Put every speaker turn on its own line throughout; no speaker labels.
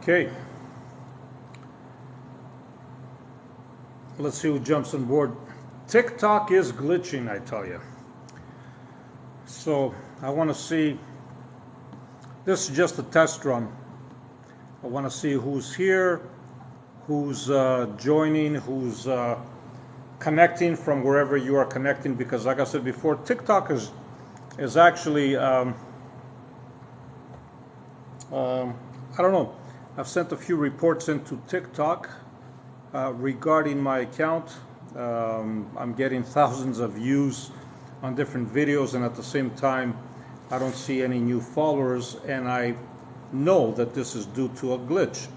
Okay. Let's see who jumps on board. TikTok is glitching, I tell you. So I want to see, this is just a test run. I want to see who's here, who's joining, who's connecting from wherever you are connecting, because like I said before, TikTok is actually, I don't know, I've sent a few reports into TikTok regarding my account. I'm getting thousands of views on different videos, and at the same time I don't see any new followers, and I know that this is due to a glitch.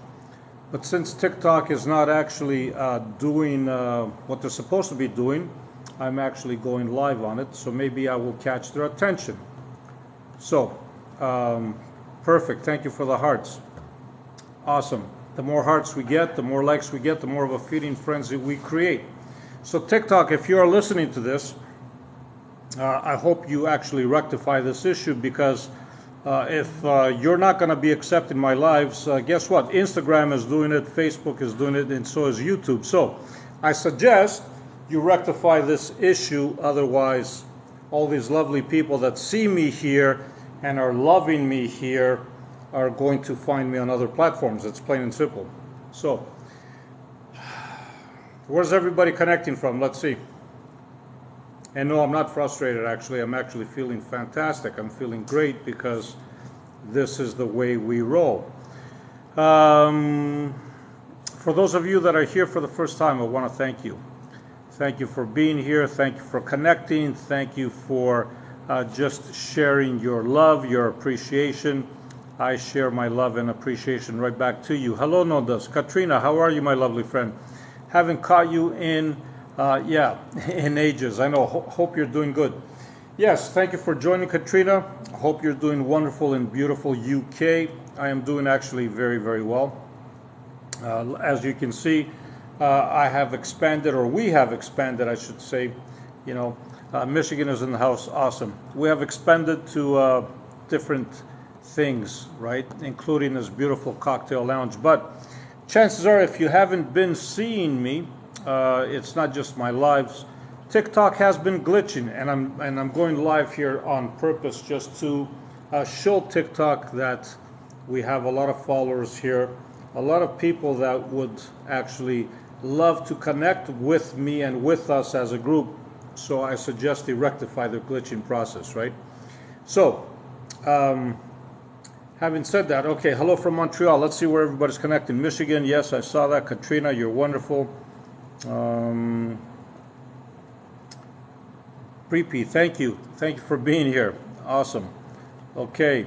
But since TikTok is not actually doing what they're supposed to be doing, I'm actually going live on it, so maybe I will catch their attention. So perfect, thank you for the hearts. Awesome. The more hearts we get, the more likes we get, the more of a feeding frenzy we create. So TikTok, if you are listening to this, I hope you actually rectify this issue, because if you're not going to be accepting my lives, guess what? Instagram is doing it, Facebook is doing it, and so is YouTube. So I suggest you rectify this issue. Otherwise, all these lovely people that see me here and are loving me here are going to find me on other platforms. It's plain and simple. So where's everybody connecting from? Let's see. And no, I'm not frustrated, actually. I'm actually feeling fantastic. I'm feeling great, because this is the way we roll. For those of you that are here for the first time, I want to thank you. Thank you for being here. Thank you for connecting. Thank you for just sharing your love, your appreciation. I share my love and appreciation right back to you. Hello, Nodas. Katrina, how are you, my lovely friend? Haven't caught you in in ages. I know. Hope you're doing good. Yes, thank you for joining, Katrina. Hope you're doing wonderful in beautiful UK. I am doing actually very, very well. As you can see, I have expanded, or we have expanded, I should say. You know, Michigan is in the house. Awesome. We have expanded to different things, right? Including this beautiful cocktail lounge. But chances are, if you haven't been seeing me, it's not just my lives. TikTok has been glitching, and I'm going live here on purpose, just to show TikTok that we have a lot of followers here, a lot of people that would actually love to connect with me and with us as a group. So I suggest they rectify their glitching process, right? So having said that, okay, hello from Montreal. Let's see where everybody's connecting. Michigan, yes, I saw that. Katrina, you're wonderful. Preepy, thank you. Thank you for being here. Awesome. Okay.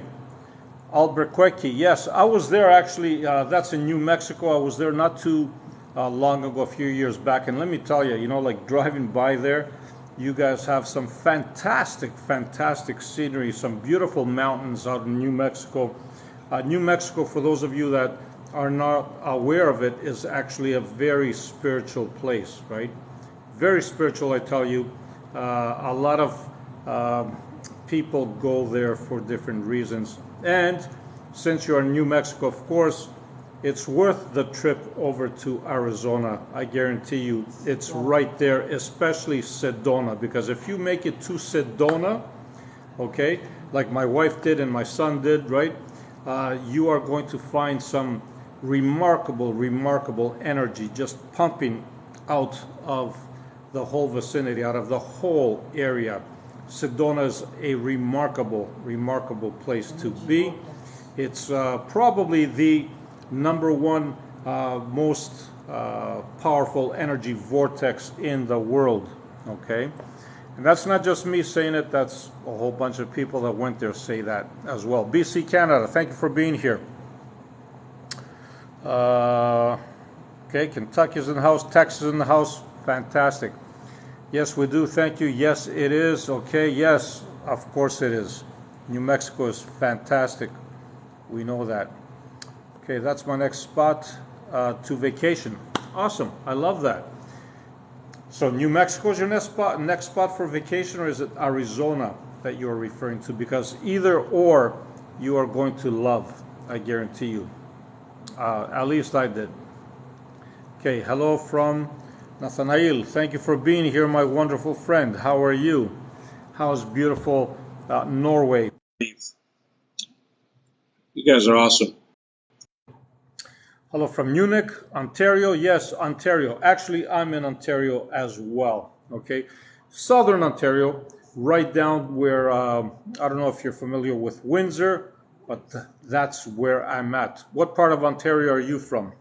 Albuquerque, yes, I was there actually. That's in New Mexico. I was there not too long ago, a few years back. And let me tell you, you know, like driving by there, you guys have some fantastic, fantastic scenery, some beautiful mountains out in New Mexico. New Mexico, for those of you that are not aware of it, is actually a very spiritual place, right? Very spiritual, I tell you. A lot of people go there for different reasons. And since you're in New Mexico, of course, it's worth the trip over to Arizona. I guarantee you, it's right there, especially Sedona, because if you make it to Sedona, okay, like my wife did and my son did, right, you are going to find some remarkable, remarkable energy just pumping out of the whole vicinity, out of the whole area. Sedona is a remarkable, remarkable place to be. It's probably the number one most powerful energy vortex in the world, okay? And that's not just me saying it, that's a whole bunch of people that went there say that as well. BC, Canada, thank you for being here. Okay, Kentucky's in the house, Texas in the house, fantastic. Yes, we do, thank you. Yes, it is, okay, yes, of course it is. New Mexico is fantastic, we know that. Okay, that's my next spot to vacation. Awesome, I love that. So New Mexico is your next spot for vacation, or is it Arizona that you're referring to? Because either or you are going to love, I guarantee you. At least I did. Okay, hello from Nathanael. Thank you for being here, my wonderful friend. How are you? How's beautiful Norway?
You guys are awesome.
Hello from Munich, Ontario. Yes, Ontario. Actually, I'm in Ontario as well. Okay, Southern Ontario, right down where I don't know if you're familiar with Windsor, but that's where I'm at. What part of Ontario are you from?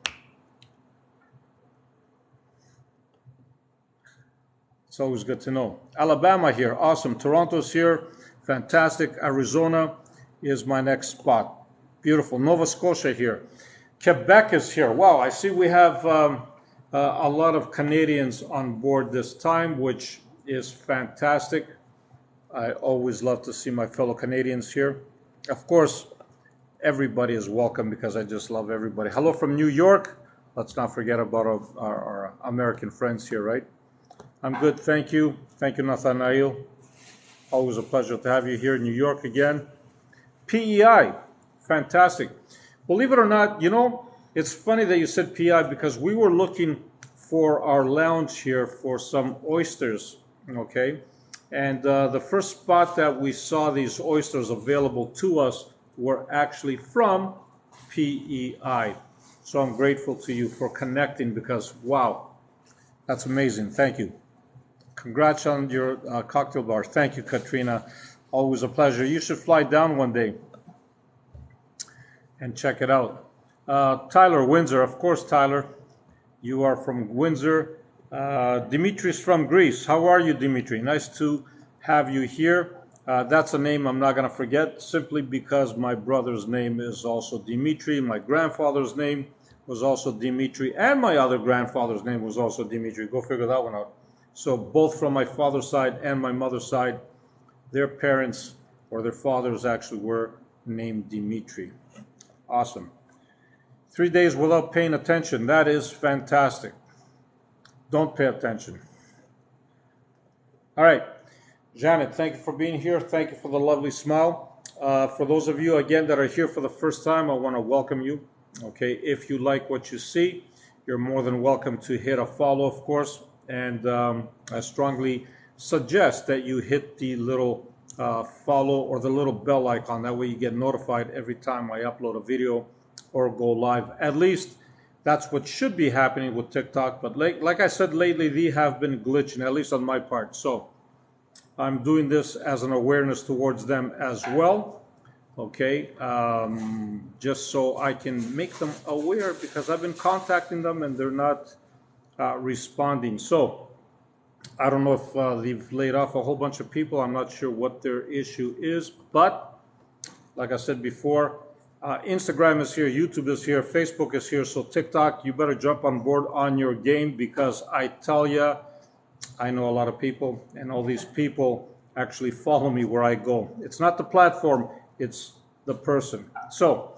It's always good to know. Alabama here, awesome. Toronto's here, fantastic. Arizona is my next spot. Beautiful. Nova Scotia here. Quebec is here. Wow, I see we have a lot of Canadians on board this time, which is fantastic. I always love to see my fellow Canadians here. Of course, everybody is welcome because I just love everybody. Hello from New York. Let's not forget about our American friends here, right? I'm good, thank you. Thank you, Nathanael. Always a pleasure to have you here in New York again. PEI, fantastic. Believe it or not, you know, it's funny that you said PEI because we were looking for our lounge here for some oysters, okay? And the first spot that we saw these oysters available to us were actually from PEI. So I'm grateful to you for connecting because, wow, that's amazing. Thank you. Congrats on your cocktail bar. Thank you, Katrina. Always a pleasure. You should fly down one day and check it out. Tyler, Windsor. Of course, Tyler. You are from Windsor. Dimitri's from Greece. How are you, Dimitri? Nice to have you here. That's a name I'm not going to forget simply because my brother's name is also Dimitri. My grandfather's name was also Dimitri. And my other grandfather's name was also Dimitri. Go figure that one out. So both from my father's side and my mother's side, their parents or their fathers actually were named Dimitri. Awesome. 3 days without paying attention. That is fantastic. Don't pay attention. All right. Janet, thank you for being here. Thank you for the lovely smile. For those of you, again, that are here for the first time, I want to welcome you. Okay. If you like what you see, you're more than welcome to hit a follow, of course. And I strongly suggest that you hit the little follow or the little bell icon. That way you get notified every time I upload a video or go live. At least that's what should be happening with TikTok. But like I said, lately they have been glitching, at least on my part. So I'm doing this as an awareness towards them as well. Okay, just so I can make them aware because I've been contacting them and they're not responding. So I don't know if they've laid off a whole bunch of people. I'm not sure what their issue is, but like I said before, Instagram is here, YouTube is here, Facebook is here. So TikTok, you better jump on board on your game because I tell you, I know a lot of people and all these people actually follow me where I go. It's not the platform, it's the person. So,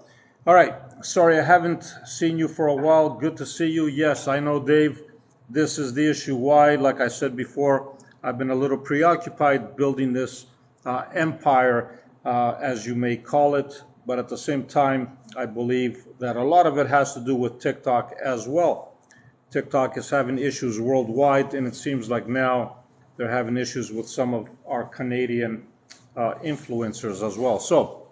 all right. Sorry, I haven't seen you for a while. Good to see you. Yes, I know, Dave. This is the issue. Why? Like I said before, I've been a little preoccupied building this empire, as you may call it. But at the same time, I believe that a lot of it has to do with TikTok as well. TikTok is having issues worldwide, and it seems like now they're having issues with some of our Canadian influencers as well. So,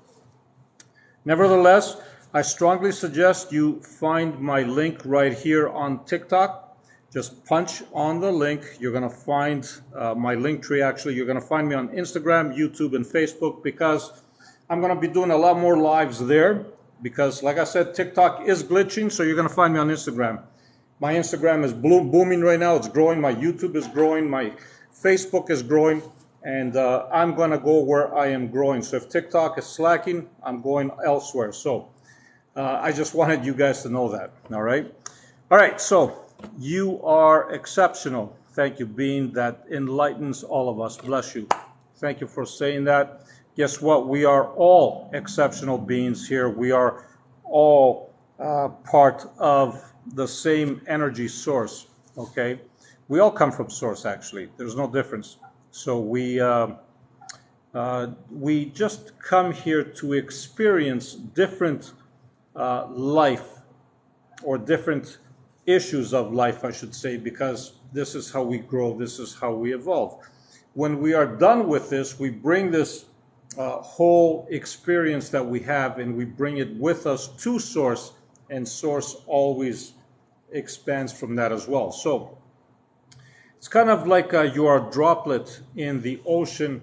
nevertheless, I strongly suggest you find my link right here on TikTok. Just punch on the link. You're going to find my link tree. Actually, you're going to find me on Instagram, YouTube, and Facebook because I'm going to be doing a lot more lives there because, like I said, TikTok is glitching, so you're going to find me on Instagram. My Instagram is booming right now. It's growing. My YouTube is growing. My Facebook is growing. And I'm going to go where I am growing. So if TikTok is slacking, I'm going elsewhere. So I just wanted you guys to know that. All right. All right. So you are exceptional. Thank you, being that enlightens all of us. Bless you. Thank you for saying that. Guess what? We are all exceptional beings here. We are all part of the same energy source. Okay. We all come from source, actually. There's no difference. So we just come here to experience different life or different issues of life, I should say, because this is how we grow, this is how we evolve. When we are done with this, we bring this whole experience that we have and we bring it with us to Source, and Source always expands from that as well. So it's kind of like you are a droplet in the ocean.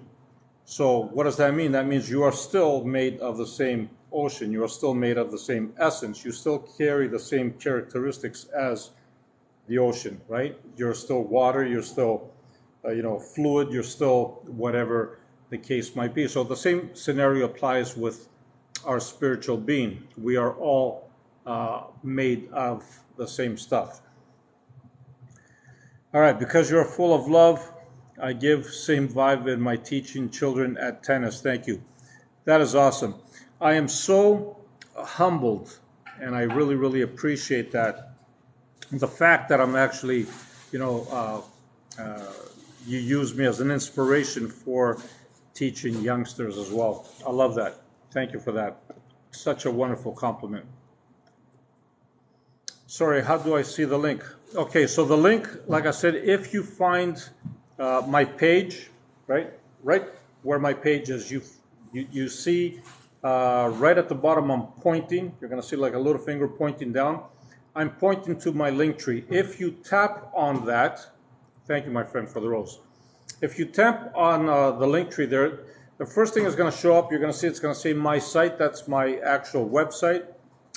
So what does that mean? That means you are still made of the same ocean. You are still made of the same essence. You still carry the same characteristics as the ocean, right? You're still water. You're still, fluid. You're still whatever the case might be. So the same scenario applies with our spiritual being. We are all made of the same stuff. All right, because you're full of love, I give same vibe in my teaching children at tennis. Thank you. That is awesome. I am so humbled, and I really, really appreciate that. The fact that I'm actually, you use me as an inspiration for teaching youngsters as well. I love that. Thank you for that. Such a wonderful compliment. Sorry, how do I see the link? Okay, so the link, like I said, if you find my page, right where my page is, you see right at the bottom I'm pointing. You're going to see like a little finger pointing down. I'm pointing to my link tree. If you tap on that, thank you, my friend, for the rose. If you tap on the link tree there, the first thing is going to show up. You're going to see it's going to say my site. That's my actual website.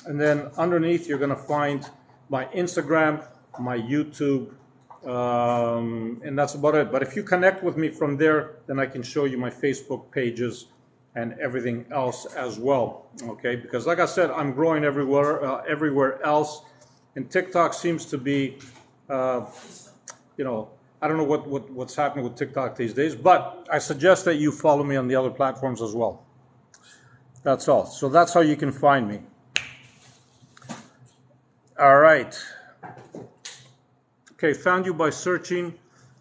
And then underneath, you're going to find my Instagram, my YouTube, and that's about it. But if you connect with me from there, then I can show you my Facebook pages and everything else as well. Okay, because like I said, I'm growing everywhere else, and TikTok seems to be, I don't know what's happening with TikTok these days, but I suggest that you follow me on the other platforms as well. That's all. So that's how you can find me. All right. Okay, found you by searching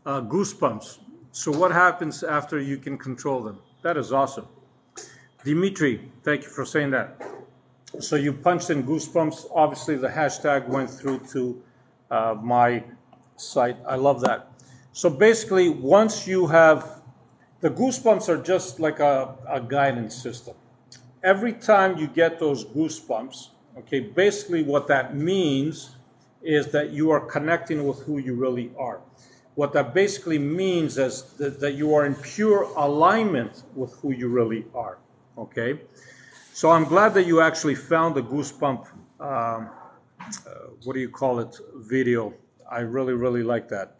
Goosebumps. So what happens after you can control them? That is awesome. Dimitri, thank you for saying that. So you punched in Goosebumps. Obviously, the hashtag went through to my site. I love that. So basically, once you have, the Goosebumps are just like a guidance system. Every time you get those goosebumps, okay, basically what that means is that you are connecting with who you really are. What that basically means is that you are in pure alignment with who you really are, okay? So I'm glad that you actually found the goosebump, video. I really, really like that.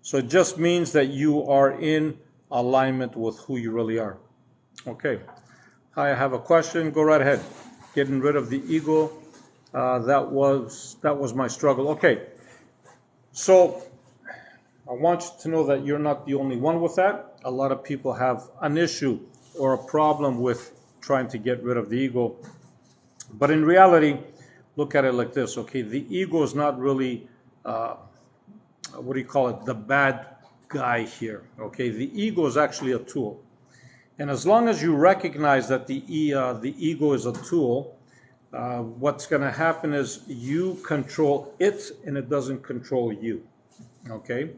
So it just means that you are in alignment with who you really are. Okay. Hi, I have a question. Go right ahead. Getting rid of the ego. That was my struggle. Okay. So I want you to know that you're not the only one with that. A lot of people have an issue or a problem with trying to get rid of the ego. But in reality, look at it like this, okay? The ego is not really, the bad guy here, okay? The ego is actually a tool. And as long as you recognize that the ego is a tool, what's going to happen is you control it and it doesn't control you, okay?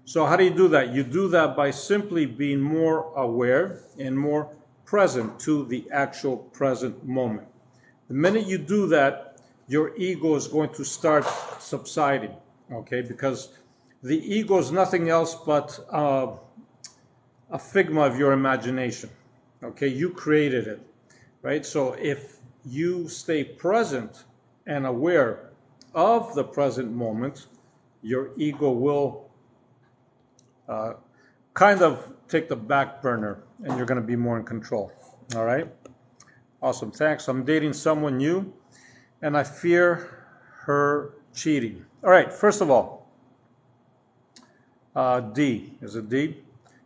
So how do you do that? You do that by simply being more aware and more present to the actual present moment. The minute you do that, your ego is going to start subsiding, okay? Because the ego is nothing else but a figment of your imagination, okay? You created it, right? So if you stay present and aware of the present moment, your ego will kind of take the back burner and you're going to be more in control. All right? Awesome. Thanks. I'm dating someone new and I fear her cheating. All right. First of all, D. Is it D?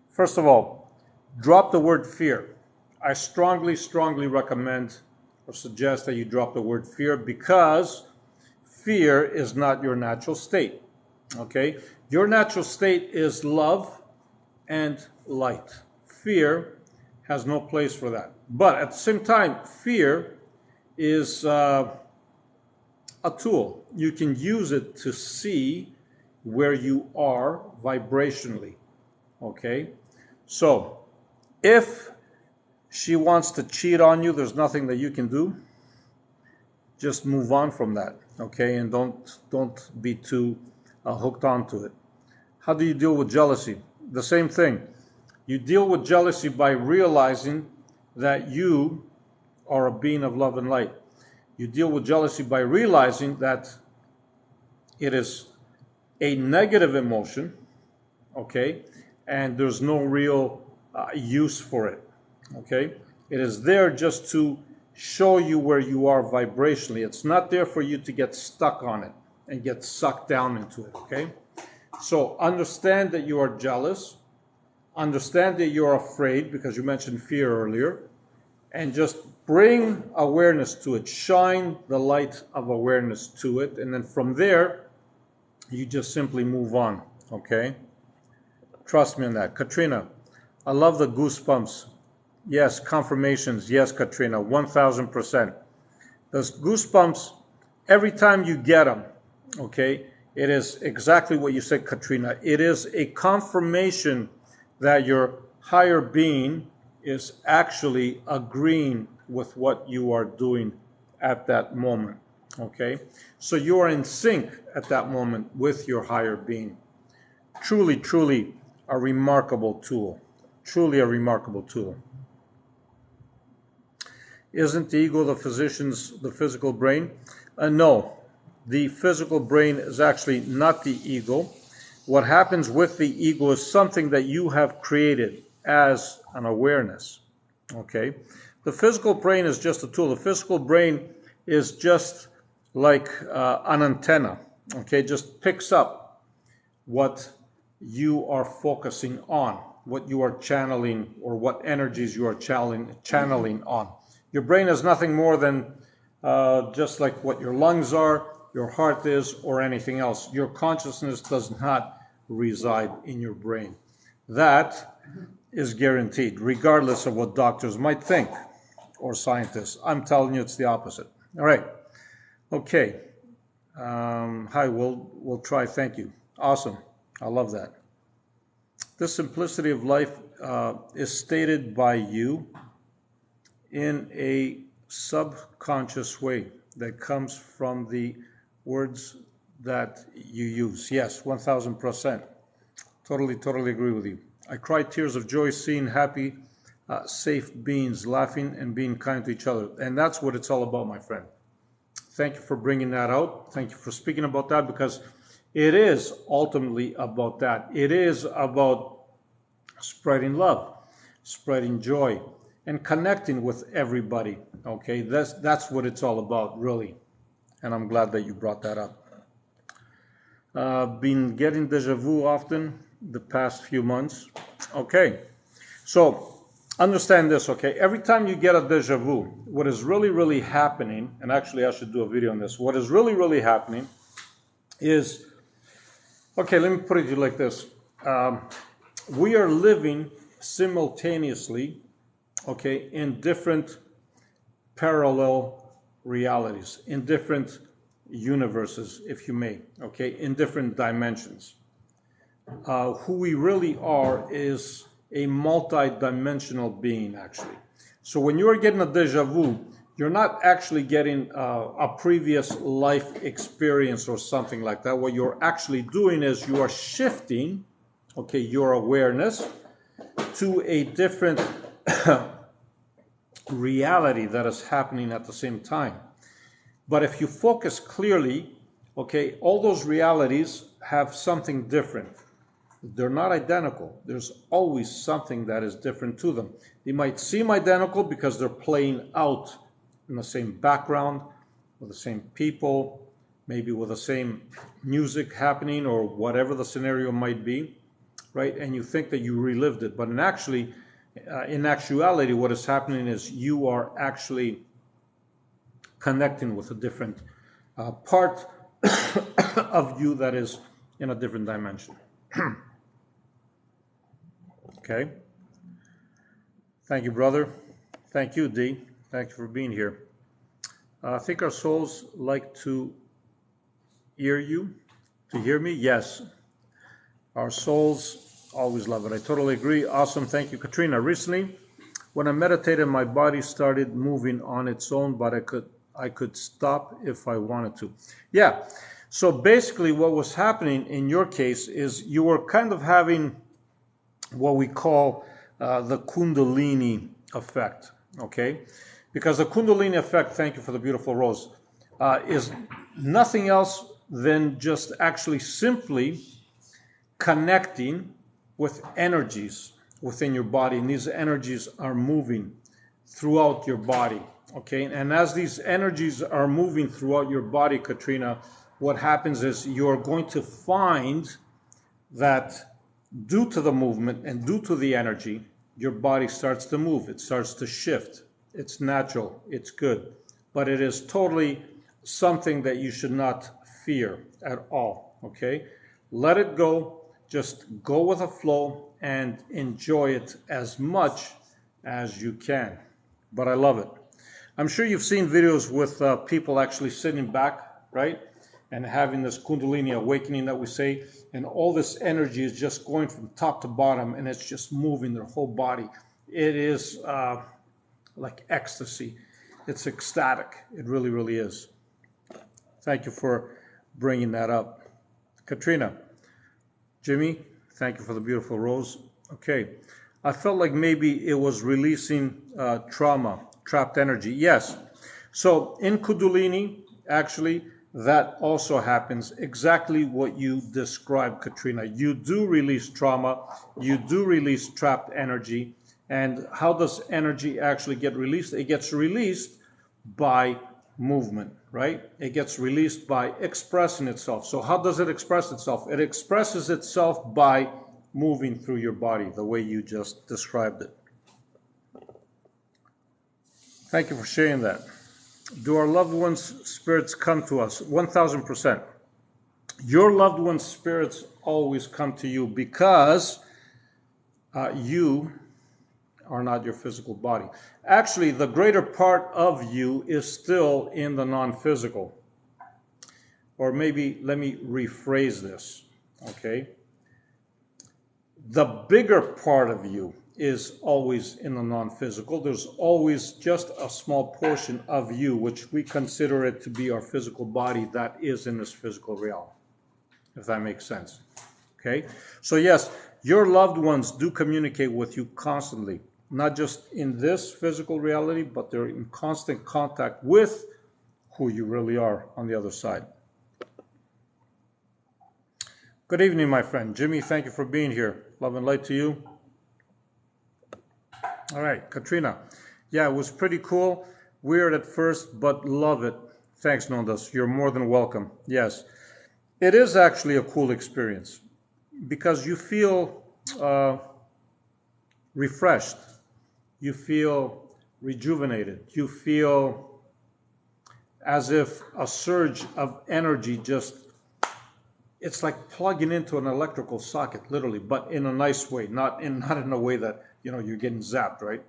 First of all, drop the word fear. I strongly, strongly recommend or suggest that you drop the word fear because fear is not your natural state. Okay? Your natural state is love and light. Fear has no place for that. But at the same time, fear is a a tool. You can use it to see where you are vibrationally. Okay? So, if she wants to cheat on you, there's nothing that you can do. Just move on from that. Okay? And don't be too hooked onto it. How do you deal with jealousy? The same thing. You deal with jealousy by realizing that you are a being of love and light. You deal with jealousy by realizing that it is a negative emotion, okay, and there's no real use for it, okay? It is there just to show you where you are vibrationally. It's not there for you to get stuck on it and get sucked down into it, okay? So understand that you are jealous. Understand that you're afraid, because you mentioned fear earlier, and just bring awareness to it. Shine the light of awareness to it, and then from there, you just simply move on, okay? Trust me on that. Katrina, I love the goosebumps. Yes, confirmations. Yes, Katrina, 1000%. Those goosebumps, every time you get them, okay, it is exactly what you said, Katrina. It is a confirmation that your higher being is actually agreeing with what you are doing at that moment, okay? So you are in sync at that moment with your higher being. Truly, truly a remarkable tool. Truly a remarkable tool. Isn't the ego the physical brain? No. The physical brain is actually not the ego. What happens with the ego is something that you have created as an awareness. Okay? The physical brain is just a tool. The physical brain is just like an antenna. Okay? Just picks up what you are focusing on, what you are channeling, or what energies you are channeling on. Your brain is nothing more than just like what your lungs are, your heart is, or anything else. Your consciousness does not reside in your brain. That is guaranteed, regardless of what doctors might think or scientists. I'm telling you, it's the opposite. All right. Okay. Hi, we'll try. Thank you. Awesome. I love that. This simplicity of life is stated by you in a subconscious way that comes from the words that you use. Yes, 1000%. Totally agree with you. I cry tears of joy seeing happy, safe beings laughing and being kind to each other. And that's what it's all about, my friend. Thank you for bringing that out. Thank you for speaking about that, because it is ultimately about that. It is about spreading love, spreading joy, and connecting with everybody. Okay, that's what it's all about, really. And I'm glad that you brought that up. Been getting deja vu often the past few months. Okay, so understand this, okay? Every time you get a deja vu, what is really happening, and actually I should do a video on this, what is really happening is, okay, let me put it to you like this. We are living simultaneously, okay, in different parallel realities, in different universes, if you may, okay, in different dimensions. Who we really are is a multi-dimensional being, actually. So when you are getting a deja vu, you're not actually getting a previous life experience or something like that. What you're actually doing is you are shifting, okay, your awareness to a different reality that is happening at the same time. But if you focus clearly, okay, all those realities have something different. They're not identical. There's always something that is different to them. They might seem identical because they're playing out in the same background, with the same people, maybe with the same music happening or whatever the scenario might be, right? And you think that you relived it. But in actuality, what is happening is you are actually connecting with a different part of you that is in a different dimension. Okay? Thank you, brother. Thank you, D. Thank you for being here. I think our souls like to hear you, to hear me. Yes, our souls always love it. I totally agree. Awesome. Thank you, Katrina. Recently, when I meditated, my body started moving on its own, but I could stop if I wanted to. Yeah. So basically, what was happening in your case is you were kind of having what we call the Kundalini effect. Okay, because the Kundalini effect. Thank you for the beautiful rose. Is nothing else than just actually simply connecting with energies within your body, and these energies are moving throughout your body. Okay, and as these energies are moving throughout your body, Katrina, what happens is you're going to find that due to the movement and due to the energy, your body starts to move, it starts to shift. It's natural, it's good, but it is totally something that you should not fear at all. Okay, let it go. Just go with the flow and enjoy it as much as you can. But I love it. I'm sure you've seen videos with people actually sitting back, right? And having this Kundalini awakening that we say, and all this energy is just going from top to bottom, and it's just moving their whole body. It is like ecstasy. It's ecstatic. It really, really is. Thank you for bringing that up. Katrina. Jimmy, thank you for the beautiful rose. Okay, I felt like maybe it was releasing trauma, trapped energy. Yes. So in Kundalini, actually, that also happens exactly what you described, Katrina. You do release trauma, you do release trapped energy. And how does energy actually get released? It gets released by movement, right? It gets released by expressing itself. So how does it express itself? It expresses itself by moving through your body, the way you just described it. Thank you for sharing that. Do our loved ones' spirits come to us? 1000%. Your loved ones' spirits always come to you because you are not your physical body. Actually, the greater part of you is still in the non-physical. Or maybe let me rephrase this, okay? The bigger part of you is always in the non-physical. There's always just a small portion of you, which we consider it to be our physical body, that is in this physical realm, if that makes sense, okay? So yes, your loved ones do communicate with you constantly. Not just in this physical reality, but they're in constant contact with who you really are on the other side. Good evening, my friend. Jimmy, thank you for being here. Love and light to you. All right, Katrina. Yeah, it was pretty cool. Weird at first, but love it. Thanks, Nondas. You're more than welcome. Yes, it is actually a cool experience because you feel refreshed. You feel rejuvenated. You feel as if a surge of energy just, it's like plugging into an electrical socket, literally, but in a nice way, not in a way that, you know, you're getting zapped, right?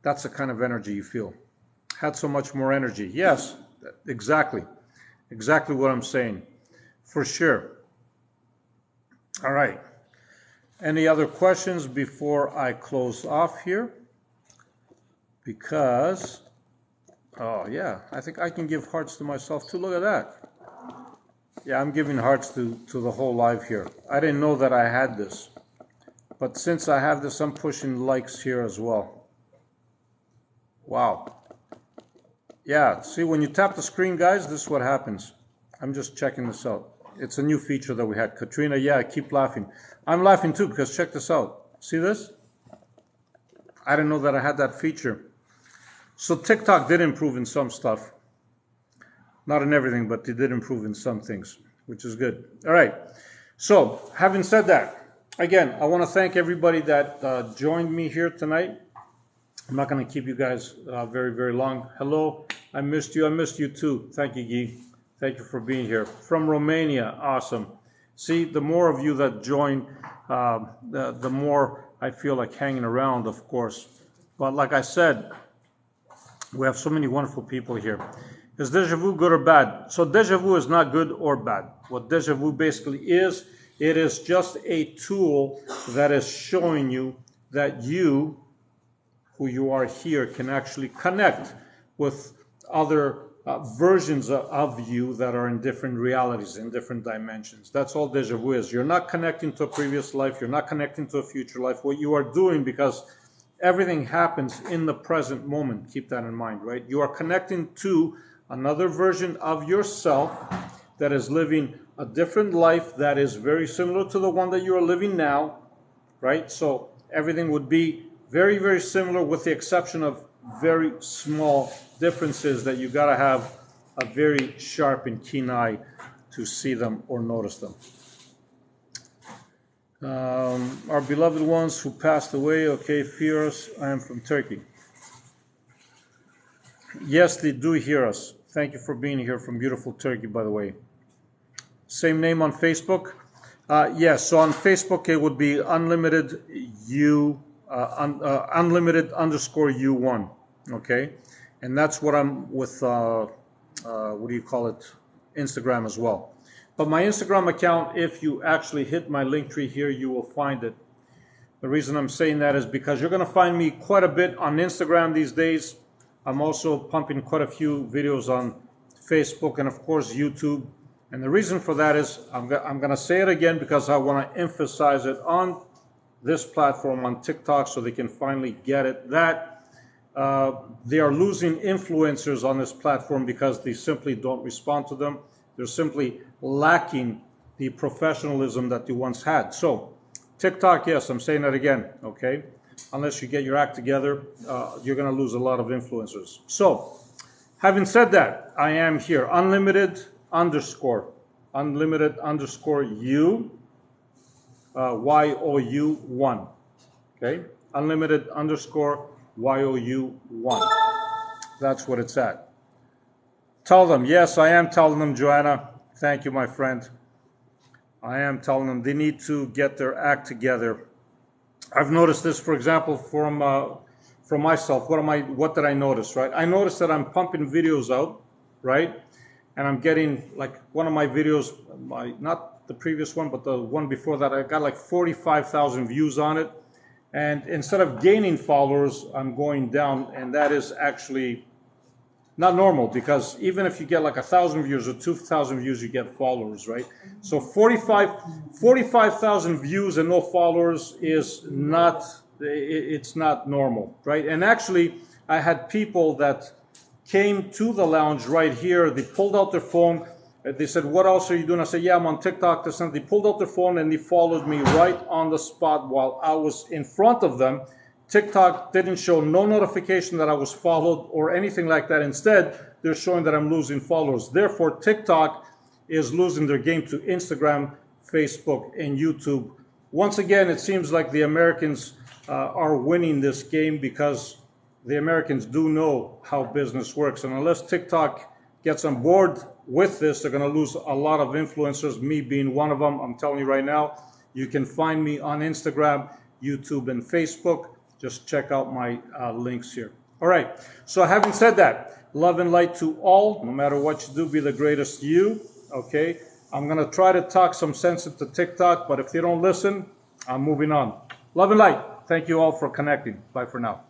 That's the kind of energy you feel. Had so much more energy. Yes, exactly. Exactly what I'm saying. For sure. All right. Any other questions before I close off here? Because, oh yeah, I think I can give hearts to myself too. Look at that. Yeah, I'm giving hearts to the whole live here. I didn't know that I had this. But since I have this, I'm pushing likes here as well. Wow. Yeah, see, when you tap the screen, guys, this is what happens. I'm just checking this out. It's a new feature that we had. Katrina, yeah, keep laughing. I'm laughing too because check this out. See this? I didn't know that I had that feature. So TikTok did improve in some stuff. Not in everything, but they did improve in some things, which is good. All right. So having said that, again, I want to thank everybody that joined me here tonight. I'm not going to keep you guys very, very long. Hello. I missed you. I missed you too. Thank you, Guy. Thank you for being here. From Romania. Awesome. See, the more of you that join, the more I feel like hanging around, of course. But like I said, we have so many wonderful people here. Is deja vu good or bad? So deja vu is not good or bad. What deja vu basically is, it is just a tool that is showing you that you, who you are here, can actually connect with other versions of you that are in different realities, in different dimensions. That's all deja vu is. You're not connecting to a previous life. You're not connecting to a future life. What you are doing, because everything happens in the present moment, keep that in mind, right? You are connecting to another version of yourself that is living a different life that is very similar to the one that you are living now, right? So everything would be very, very similar with the exception of very small differences that you got to have a very sharp and keen eye to see them or notice them. Our beloved ones who passed away, okay, fear us. I am from Turkey. Yes, they do hear us. Thank you for being here from beautiful Turkey, by the way. Same name on Facebook? Yes, so on Facebook it would be unlimited unlimited underscore U1, okay? And that's what I'm with, what do you call it, Instagram as well. But my Instagram account, if you actually hit my link tree here, you will find it. The reason I'm saying that is because you're going to find me quite a bit on Instagram these days. I'm also pumping quite a few videos on Facebook and, of course, YouTube. And the reason for that is I'm going to say it again because I want to emphasize it on this platform, on TikTok, so they can finally get it, that they are losing influencers on this platform because they simply don't respond to them. They're simply lacking the professionalism that they once had. So TikTok, yes, I'm saying that again, okay? Unless you get your act together, you're going to lose a lot of influencers. So, having said that, I am here, unlimited underscore U, YOU1, okay? Unlimited underscore YOU1. That's what it's at. Tell them, yes, I am telling them, Joanna. Thank you, my friend. I am telling them they need to get their act together. I've noticed this, for example, from myself. What did I notice, right? I noticed that I'm pumping videos out, right? And I'm getting, like, one of my videos, not the previous one, but the one before that, I got like 45,000 views on it. And instead of gaining followers, I'm going down, and that is actually not normal, because even if you get like 1,000 views or 2,000 views, you get followers, right? So 45,000 views and no followers is not, it's not normal, right? And actually, I had people that came to the lounge right here. They pulled out their phone. They said, what else are you doing? I said, yeah, I'm on TikTok. They pulled out their phone and they followed me right on the spot while I was in front of them. TikTok didn't show no notification that I was followed or anything like that. Instead, they're showing that I'm losing followers. Therefore, TikTok is losing their game to Instagram, Facebook, and YouTube. Once again, it seems like the Americans are winning this game because the Americans do know how business works. And unless TikTok gets on board with this, they're going to lose a lot of influencers, me being one of them. I'm telling you right now, you can find me on Instagram, YouTube, and Facebook. Just check out my links here. All right, so having said that, love and light to all. No matter what you do, be the greatest you, okay? I'm going to try to talk some sense into TikTok, but if they don't listen, I'm moving on. Love and light. Thank you all for connecting. Bye for now.